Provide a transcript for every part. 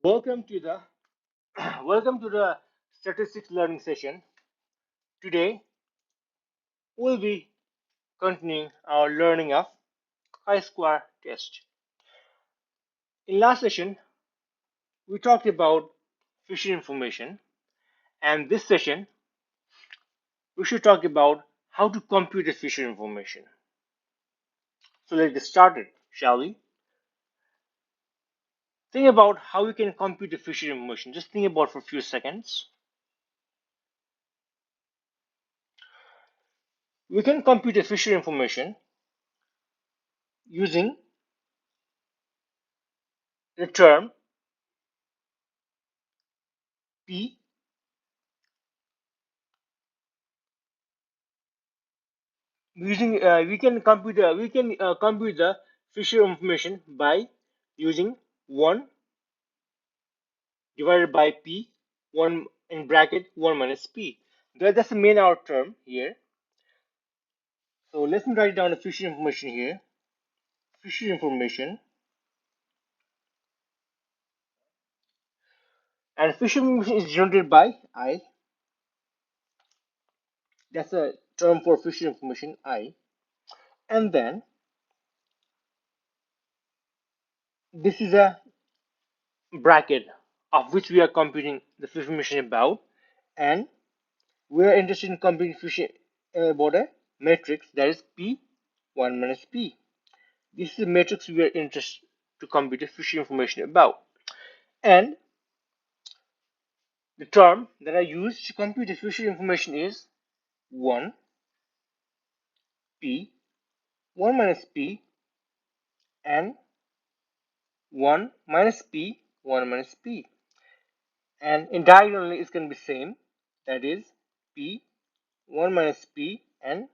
Welcome to the welcome to the statistics learning session. Today we'll be continuing our learning of chi-square test. In last session we talked about Fisher information, and this session we should talk about how to compute the Fisher information. So let's get started, shall we? Think about how we can compute the Fisher information. Just think about for a few seconds. We can compute the Fisher information using the term P we can compute the Fisher information by using 1 divided by P, 1 in bracket 1 minus P. That's the main our term here. So let me write down the Fisher information here. Fisher information, and Fisher information is generated by I. That's a term for Fisher information, I. And then this is a bracket of which we are computing the Fisher information about, and we are interested in computing Fisher about a matrix that is P 1 minus P. This is the matrix we are interested to compute the Fisher information about. And the term that I use to compute the Fisher information is 1 P 1 minus P and 1 minus P 1 minus P. And in diagonally it's going to be same, that is P 1 minus P and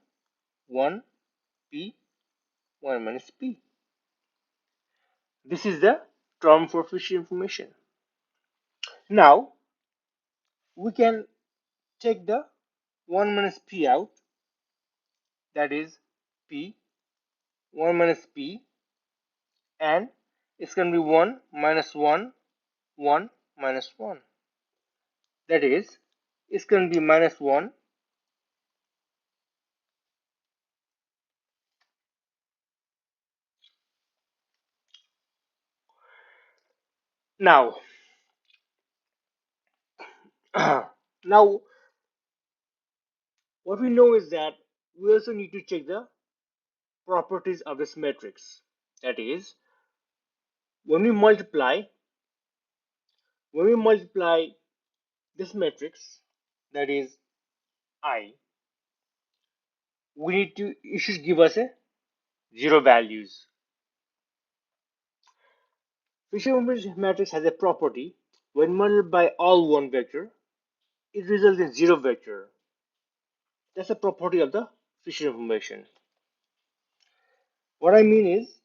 1 P 1 minus P. This is the term for Fisher information. Now we can take the 1 minus P out, that is P 1 minus P, and it's going to be 1 minus 1 1 minus 1, that is it's going to be minus 1 . Now now what we know is that we also need to check the properties of this matrix, that is when we multiply this matrix, that is I, we need to it should give us a 0 values. Fisher matrix has a property: when multiplied by all one vector, it results in 0 vector. That's a property of the Fisher information. What I mean is,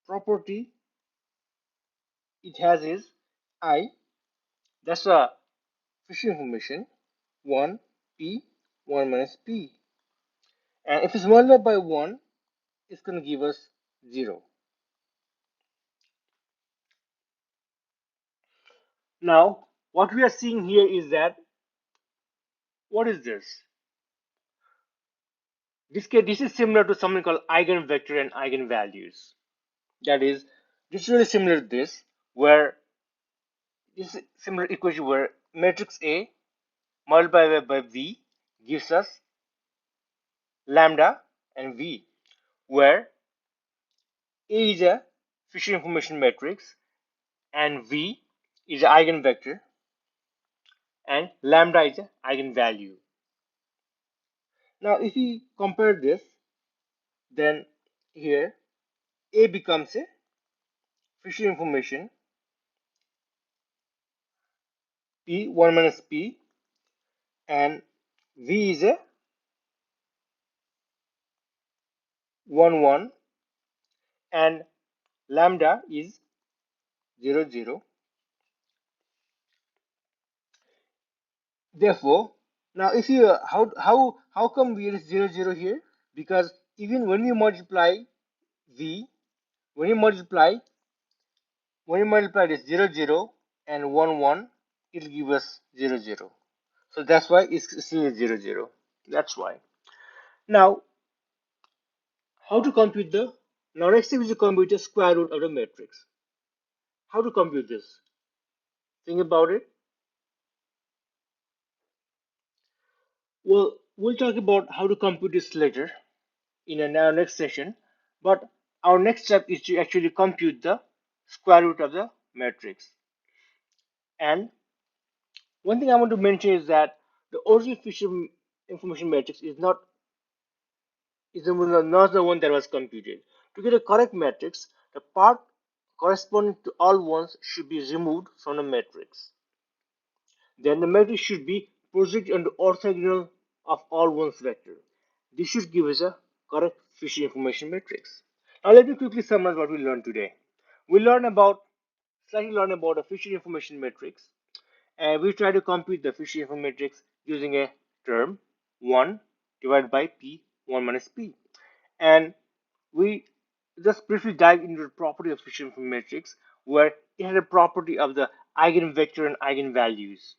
property it has is I, that's a Fisher information, 1 P 1 minus P, and if it's multiplied by 1, it's going to give us 0. Now what we are seeing here is that, what is this? This is similar to something called eigenvector and eigenvalues. That is, this is really similar to this, where this is similar equation where matrix A multiplied by V gives us lambda and V, where A is a Fisher information matrix and V is an eigenvector and lambda is an eigenvalue. Now if we compare this, then here A becomes a Fisher information P 1 minus P, and V is a 1 1, and lambda is 0 0. Therefore, now if you how come we is 0 0 here? Because even when we multiply V, when you multiply When you multiply this 0, 0 and 1, 1, it'll give us 0, 0. So that's why it's still 0, 0. That's why. Now, how to compute the, now next step is to compute the square root of the matrix. How to compute this? Think about it. Well, we'll talk about how to compute this later in our next session, but our next step is to actually compute the square root of the matrix. And one thing I want to mention is that the original Fisher information matrix is not the one that was computed. To get a correct matrix, the part corresponding to all ones should be removed from the matrix. Then the matrix should be projected on the orthogonal of all ones vector. This should give us a correct Fisher information matrix. Now let me quickly summarize what we learned today. We learned about a Fisher information matrix, and we try to compute the Fisher information matrix using a term 1 divided by p 1 minus p. And we just briefly dive into the property of Fisher information matrix, where it had a property of the eigenvector and eigenvalues.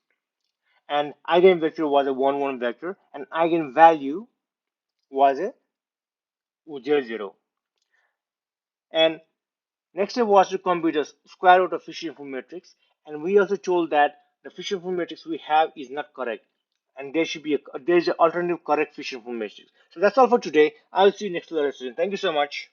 And eigenvector was a 1 1 vector, and eigenvalue was a 0 0. And next step was to compute the square root of Fisher information matrix, and we also told that the Fisher information matrix we have is not correct, and there is an alternative correct Fisher information matrix. So that's all for today. I'll see you next lesson. Thank you so much.